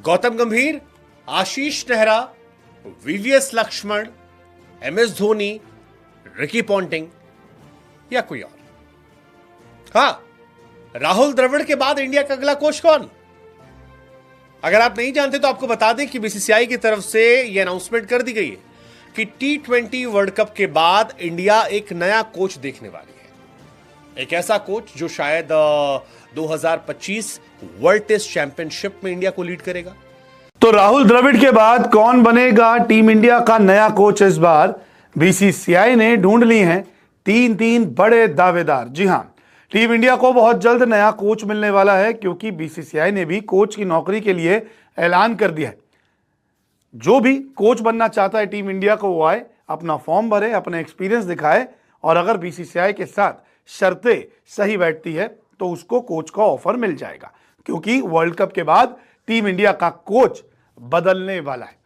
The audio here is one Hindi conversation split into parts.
Gautam Gambhir, Ashish Nehra, VVS Laxman, MS Dhoni, Ricky Ponting या कोई और? हां, राहुल द्रविड़ के बाद इंडिया का अगला कोच कौन? अगर आप नहीं जानते तो आपको बता दें कि बीसीसीआई की तरफ से यह अनाउंसमेंट कर दी गई है कि T20 वर्ल्ड कप के बाद इंडिया एक नया कोच देखने वाली है। एक ऐसा कोच जो शायद 2025 वर्ल्ड टेस्ट चैंपियनशिप में इंडिया को लीड करेगा। तो राहुल द्रविड़ के बाद कौन बनेगा टीम इंडिया का नया कोच? इस बार बीसीसीआई ने ढूंढ ली हैं तीन बड़े दावेदार। जी हां, टीम इंडिया को बहुत जल्द नया कोच मिलने वाला है, क्योंकि बीसीसीआई ने भी कोच की नौकरी के लिए ऐलान कर दिया है। जो भी कोच बनना चाहता है टीम इंडिया को, वो आए, अपना फॉर्म भरे, अपने एक्सपीरियंस दिखाए, और अगर बीसीसीआई के साथ शर्तें सही बैठती है तो उसको कोच का ऑफर मिल जाएगा, क्योंकि वर्ल्ड कप के बाद टीम इंडिया का कोच बदलने वाला है।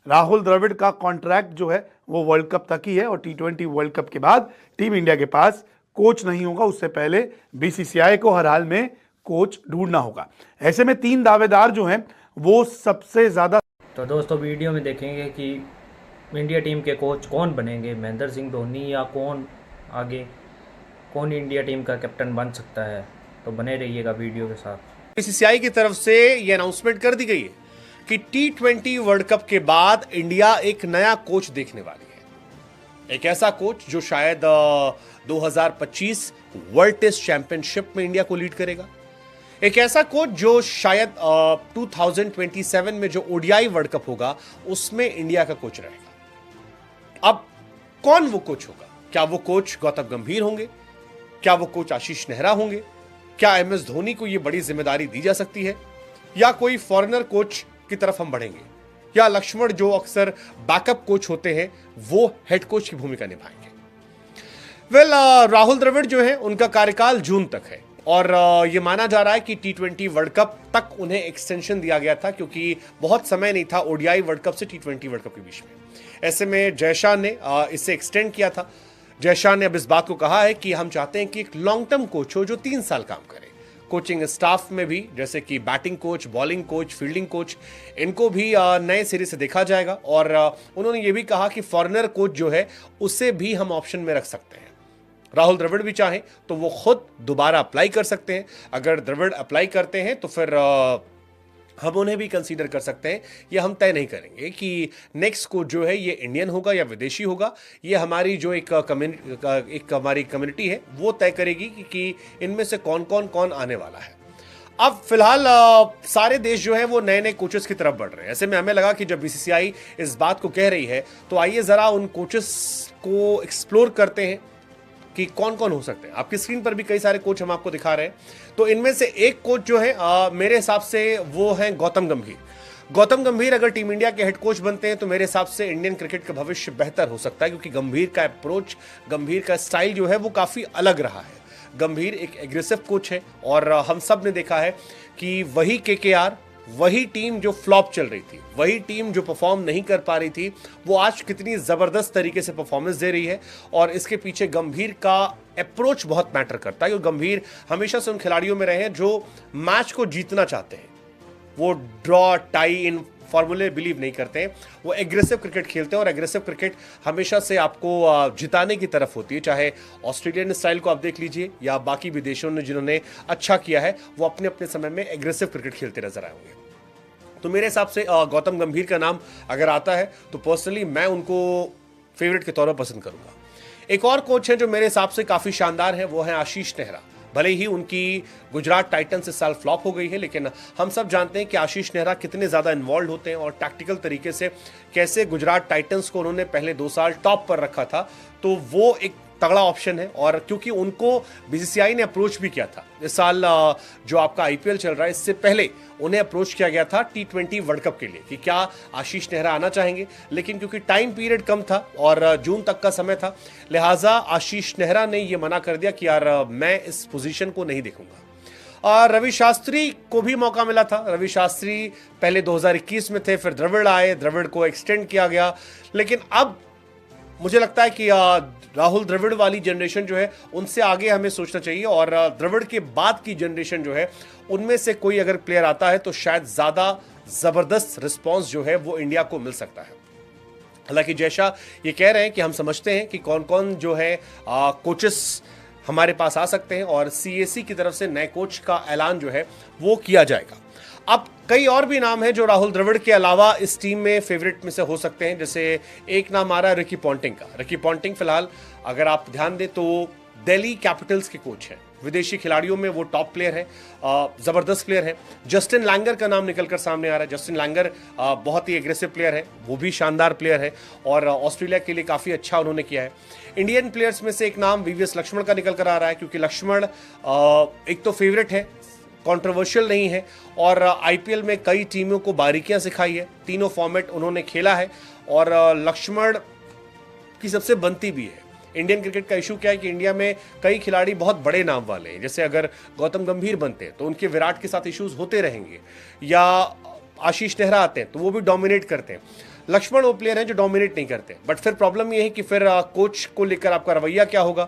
राहुल द्रविड़ का कॉन्ट्रैक्ट जो है वो वर्ल्ड कप तक ही है, और T20 वर्ल्ड कप के बाद टीम इंडिया के पास कोच नहीं होगा। उससे पहले बीसीसीआई को हर हाल में कोच ढूंढना होगा। ऐसे में 3 दावेदार जो हैं वो सबसे ज्यादा। तो दोस्तों, वीडियो में देखेंगे कि इंडिया टीम के कोच कौन बनेंगे, महेंद्र सिंह धोनी या कौन इंडिया टीम का कैप्टन बन सकता है। तो बने रहिएगा वीडियो के साथ। बीसीसीआई की तरफ से यह अनाउंसमेंट कर दी गई है कि T20 वर्ल्ड कप के बाद इंडिया एक नया कोच देखने वाली है। एक ऐसा कोच जो शायद 2025 वर्ल्ड टेस्ट चैंपियनशिप में इंडिया को लीड करेगा। एक ऐसा कोच जो शायद 2027 में जो ओडीआई वर्ल्ड कप होगा उसमें इंडिया का कोच रहेगा। अब कौन वो कोच होगा? क्या वो कोच गौतम गंभीर होंगे? क्या वो कोच आशीष नेहरा होंगे? क्या एमएस धोनी को यह बड़ी जिम्मेदारी दी जा सकती है? या कोई फॉरेनर कोच की तरफ हम बढ़ेंगे? या लक्ष्मण जो अक्सर बैकअप कोच होते हैं वो हेड कोच की भूमिका निभाएंगे? राहुल द्रविड़ जो है उनका कार्यकाल जून तक है, और यह माना जा रहा है कि T20 वर्ल्ड कप तक उन्हें एक्सटेंशन दिया गया था, क्योंकि बहुत समय नहीं था ओडीआई वर्ल्ड कप से T20 वर्ल्ड कप के बीच में। ऐसे में जयशाह ने इसे एक्सटेंड किया था। जयशाह ने अब इस बात को कहा है कि हम चाहते हैं कि एक लॉन्ग टर्म कोच हो जो 3 साल काम करे। कोचिंग स्टाफ में भी, जैसे कि batting coach, bowling coach, fielding coach, इनको भी नए सिरे से देखा जाएगा। और उन्होंने ये भी कहा कि फॉरेनर कोच जो है उसे भी हम ऑप्शन में रख सकते हैं। राहुल द्रविड़ भी चाहें तो वो खुद दोबारा अप्लाई कर सकते हैं। अगर द्रविड़ अप्लाई करते हैं तो फिर हम उन्हें भी कंसीडर कर सकते हैं। ये हम तय नहीं करेंगे कि नेक्स्ट कोच जो है ये इंडियन होगा या विदेशी होगा। ये हमारी जो एक हमारी कम्युनिटी है वो तय करेगी कि इनमें से कौन आने वाला है। अब फिलहाल सारे देश जो है वो नए कोचेस की तरफ बढ़ रहे हैं। ऐसे में हमें लगा कि जब बीसीसीआई इस बात को कह रही है तो आइए जरा उन कोचेस को एक्सप्लोर करते हैं कि कौन हो सकते हैं। आपकी स्क्रीन पर भी कई सारे कोच हम आपको दिखा रहे हैं। तो इनमें से एक कोच जो है मेरे हिसाब से वो हैं गौतम गंभीर। गौतम गंभीर अगर टीम इंडिया के हेड कोच बनते हैं तो मेरे हिसाब से इंडियन क्रिकेट का भविष्य बेहतर हो सकता है, क्योंकि गंभीर का अप्रोच, गंभीर का स्टाइल जो है वो काफी अलग रहा है। गंभीर एक एग्रेसिव कोच है, और हम सब ने देखा है कि वही केकेआर, वही टीम जो फ्लॉप चल रही थी, वही टीम जो परफॉर्म नहीं कर पा रही थी, वो आज कितनी जबरदस्त तरीके से परफॉर्मेंस दे रही है। और इसके पीछे गंभीर का अप्रोच बहुत मैटर करता है, क्योंकि गंभीर हमेशा से उन खिलाड़ियों में रहे हैं जो मैच को जीतना चाहते हैं। वो ड्रॉ, टाई इन फॉर्मूले बिलीव नहीं करते हैं। वो एग्रेसिव क्रिकेट खेलते हैं, और एग्रेसिव क्रिकेट हमेशा से आपको जिताने की तरफ होती है। चाहे ऑस्ट्रेलियन स्टाइल को आप देख लीजिए या बाकी विदेशों ने जिन्होंने अच्छा किया है, वो अपने अपने समय में एग्रेसिव क्रिकेट खेलते नजर आए होंगे। तो मेरे हिसाब से गौतम गंभीर का नाम अगर आता है तो पर्सनली मैं उनको फेवरेट के तौर पर पसंद करूंगा। एक और कोच है जो मेरे हिसाब से काफी शानदार है, वो है आशीष नेहरा। भले ही उनकी गुजरात टाइटंस इस साल फ्लॉप हो गई है, लेकिन हम सब जानते हैं कि आशीष नेहरा कितने ज़्यादा इन्वॉल्व होते हैं और टैक्टिकल तरीके से कैसे गुजरात टाइटंस को उन्होंने पहले 2 साल टॉप पर रखा था। तो वो एक तगड़ा ऑप्शन है, और क्योंकि उनको बीसीसीआई ने अप्रोच भी किया था इस साल, जो आपका आईपीएल चल रहा है इससे पहले उन्हें अप्रोच किया गया था T20 वर्ल्ड कप के लिए कि क्या आशीष नेहरा आना चाहेंगे, लेकिन क्योंकि टाइम पीरियड कम था और जून तक का समय था, लिहाजा आशीष नेहरा ने यह मना कर दिया कि यार मैं इस पोजीशन को नहीं देखूंगा। रवि शास्त्री को भी मौका मिला था। रवि शास्त्री पहले 2021 में थे, फिर द्रविड़ आए, द्रविड़ को एक्सटेंड किया गया, लेकिन अब मुझे लगता है कि राहुल द्रविड़ वाली जनरेशन जो है उनसे आगे हमें सोचना चाहिए, और द्रविड़ के बाद की जनरेशन जो है उनमें से कोई अगर प्लेयर आता है तो शायद ज्यादा जबरदस्त रिस्पॉन्स जो है वो इंडिया को मिल सकता है। हालांकि जैसा ये कह रहे हैं कि हम समझते हैं कि कौन कौन जो है कोचेस हमारे पास आ सकते हैं, और CAC की तरफ से नए कोच का ऐलान जो है वो किया जाएगा। अब कई और भी नाम हैं जो राहुल द्रविड़ के अलावा इस टीम में फेवरेट में से हो सकते हैं। जैसे एक नाम आ रहा है रिकी पॉन्टिंग का। रिकी पॉन्टिंग फिलहाल अगर आप ध्यान दें तो दिल्ली कैपिटल्स के कोच हैं, विदेशी खिलाड़ियों में वो टॉप प्लेयर है, जबरदस्त प्लेयर है। जस्टिन लैंगर का नाम निकलकर सामने आ रहा है। जस्टिन लैंगर बहुत ही एग्रेसिव प्लेयर है, वो भी शानदार प्लेयर है और ऑस्ट्रेलिया के लिए काफी अच्छा उन्होंने किया है। इंडियन प्लेयर्स में से एक नाम VVS लक्ष्मण का निकल कर आ रहा है, क्योंकि लक्ष्मण एक तो फेवरेट है, कंट्रोवर्शियल नहीं है, और IPL में कई टीमों को बारीकियां सिखाई है, तीनों फॉर्मेट उन्होंने खेला है, और लक्ष्मण की सबसे बनती भी है। इंडियन क्रिकेट का इशू क्या है कि इंडिया में कई खिलाड़ी बहुत बड़े नाम वाले हैं, जैसे अगर गौतम गंभीर बनते हैं तो उनके विराट के साथ इश्यूज होते रहेंगे, या आशीष नेहरा आते हैं तो वो भी डोमिनेट करते हैं। लक्ष्मण वो प्लेयर हैं जो डोमिनेट नहीं करते, बट फिर प्रॉब्लम ये है कि फिर कोच को लेकर आपका रवैया क्या होगा।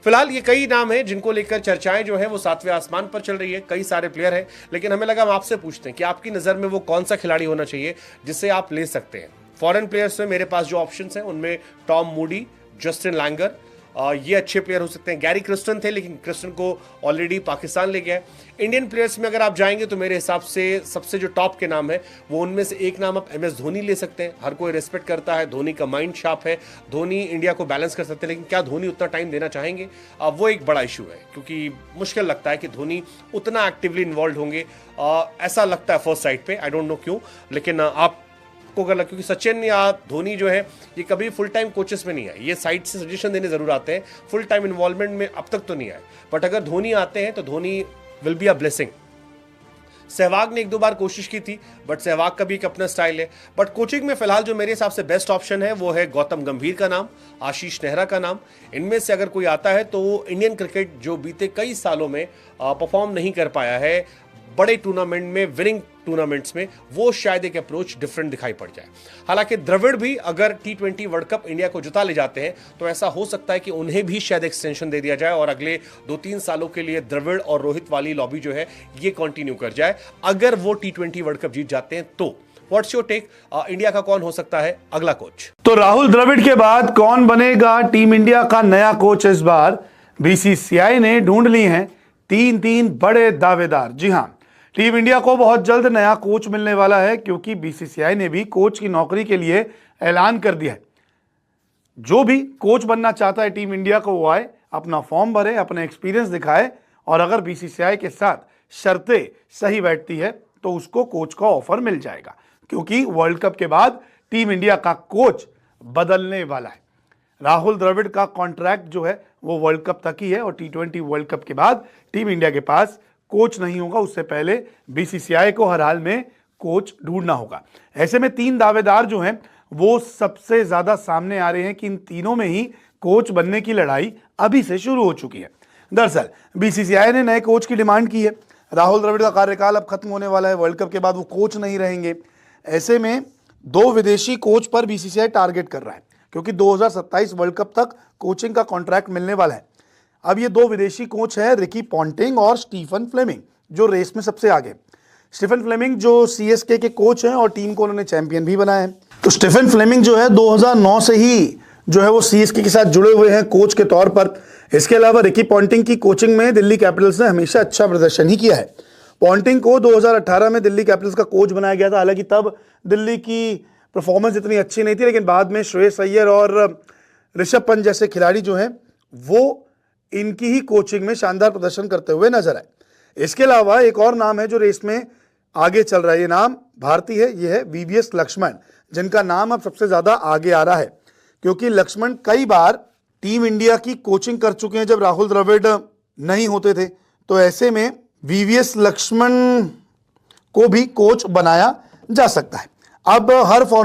फिलहाल ये कई नाम हैं जिनको लेकर चर्चाएं जो है वो 7वें आसमान पर चल रही है, कई सारे प्लेयर हैं, लेकिन हमें लगा हम आपसे पूछते हैं कि आपकी नज़र में वो कौन सा खिलाड़ी होना चाहिए जिसे आप ले सकते हैं। फॉरेन प्लेयर्स में मेरे पास जो ऑप्शंस हैं उनमें टॉम मूडी, जस्टिन लैंगर, ये अच्छे प्लेयर हो सकते हैं। गैरी क्रिस्टन थे, लेकिन क्रिस्टन को ऑलरेडी पाकिस्तान ले गया है। इंडियन प्लेयर्स में अगर आप जाएंगे तो मेरे हिसाब से सबसे जो टॉप के नाम है वो उनमें से एक नाम आप MS धोनी ले सकते हैं। हर कोई रिस्पेक्ट करता है, धोनी का माइंड शार्प है, धोनी इंडिया को बैलेंस कर सकते हैं, लेकिन क्या धोनी उतना टाइम देना चाहेंगे, वो एक बड़ा इशू है, क्योंकि मुश्किल लगता है कि धोनी उतना एक्टिवली इन्वॉल्व होंगे, ऐसा लगता है फर्स्ट साइड पे। आई डोंट नो क्यों, लेकिन आप को अगर क्योंकि सचिन या धोनी जो है ये कभी फुल टाइम कोचेस में नहीं आए, ये साइड से सजेशन देने जरूर आते हैं, फुल टाइम इन्वॉल्वमेंट में अब तक तो नहीं आए, बट अगर धोनी आते हैं तो Dhoni will be a blessing. Sehwag ने 1-2 बार कोशिश की थी, बट सहवाग का भी एक अपना स्टाइल है। बट कोचिंग में फिलहाल जो मेरे हिसाब से बेस्ट ऑप्शन है वो है गौतम गंभीर का नाम, आशीष नेहरा का नाम। इनमें से अगर कोई आता है तो इंडियन क्रिकेट जो बीते कई सालों में परफॉर्म नहीं कर पाया है बड़े टूर्नामेंट में, विनिंग टूर्नामेंट्स में, वो शायद एक अप्रोच डिफरेंट दिखाई पड़ जाए। हालांकि द्रविड़ भी अगर T20 वर्ल्ड कप इंडिया को जिता ले जाते हैं तो ऐसा हो सकता है कि उन्हें भी शायद एक्सटेंशन दे दिया जाए और अगले 2-3 सालों के लिए द्रविड़ और रोहित वाली लॉबी जो है ये कंटिन्यू कर जाए, अगर वो T20 वर्ल्ड कप जीत जाते हैं तो। व्हाट्स योर टेक, इंडिया का कौन हो सकता है अगला कोच? तो राहुल द्रविड़ के बाद कौन बनेगा टीम इंडिया का नया कोच? इस बार BCCI ने ढूंढ ली हैं 3 बड़े दावेदार। जी हां, टीम इंडिया को बहुत जल्द नया कोच मिलने वाला है, क्योंकि BCCI ने भी कोच की नौकरी के लिए ऐलान कर दिया है। जो भी कोच बनना चाहता है टीम इंडिया को वो आए, अपना फॉर्म भरे, अपना एक्सपीरियंस दिखाए, और अगर BCCI के साथ शर्तें सही बैठती है तो उसको कोच का ऑफर मिल जाएगा, क्योंकि वर्ल्ड कप के बाद टीम इंडिया का कोच बदलने वाला है। राहुल द्रविड़ का कॉन्ट्रैक्ट जो है वो वर्ल्ड कप तक ही है, और T20 वर्ल्ड कप के बाद टीम इंडिया के पास कोच नहीं होगा। उससे पहले BCCI को हर हाल में कोच ढूंढना होगा। ऐसे में 3 दावेदार जो हैं वो सबसे ज्यादा सामने आ रहे हैं कि इन तीनों में ही कोच बनने की लड़ाई अभी से शुरू हो चुकी है। दरअसल BCCI ने नए कोच की डिमांड की है। राहुल द्रविड़ का कार्यकाल अब खत्म होने वाला है, वर्ल्ड कप के बाद वो कोच नहीं रहेंगे। ऐसे में 2 विदेशी कोच पर BCCI टारगेट कर रहा है, क्योंकि 2027 वर्ल्ड कप तक कोचिंग का कॉन्ट्रैक्ट मिलने वाला है। अब ये 2 विदेशी कोच हैं, रिकी पॉन्टिंग और स्टीफन फ्लेमिंग, जो रेस में सबसे आगे। स्टीफन फ्लेमिंग जो CSK के कोच हैं और टीम को उन्होंने चैंपियन भी बनाया है। तो स्टीफन फ्लेमिंग जो है 2009 से ही जो है वो CSK के साथ जुड़े हुए हैं कोच के तौर पर। इसके अलावा रिकी पॉन्टिंग की कोचिंग में दिल्ली कैपिटल्स ने हमेशा अच्छा प्रदर्शन ही किया है। पॉन्टिंग को 2018 में दिल्ली कैपिटल्स का कोच बनाया गया था। हालांकि तब दिल्ली की परफॉर्मेंस इतनी अच्छी नहीं थी, लेकिन बाद में श्रेयस अय्यर और ऋषभ पंत जैसे खिलाड़ी जो हैं वो इनकी ही कोचिंग में शानदार प्रदर्शन करते हुए नजर आए। इसके अलावा एक और नाम है जो रेस में आगे चल रहा है, ये नाम भारतीय है, ये है VVS लक्ष्मण, जिनका नाम अब सबसे ज्यादा आगे आ रहा है, क्योंकि लक्ष्मण कई बार टीम इंडिया की कोचिंग कर चुके हैं जब राहुल द्रविड़ नहीं होते थे। तो ऐसे में VVS लक्ष्मण को भी कोच बनाया जा सकता है। अब हर फॉर्मेट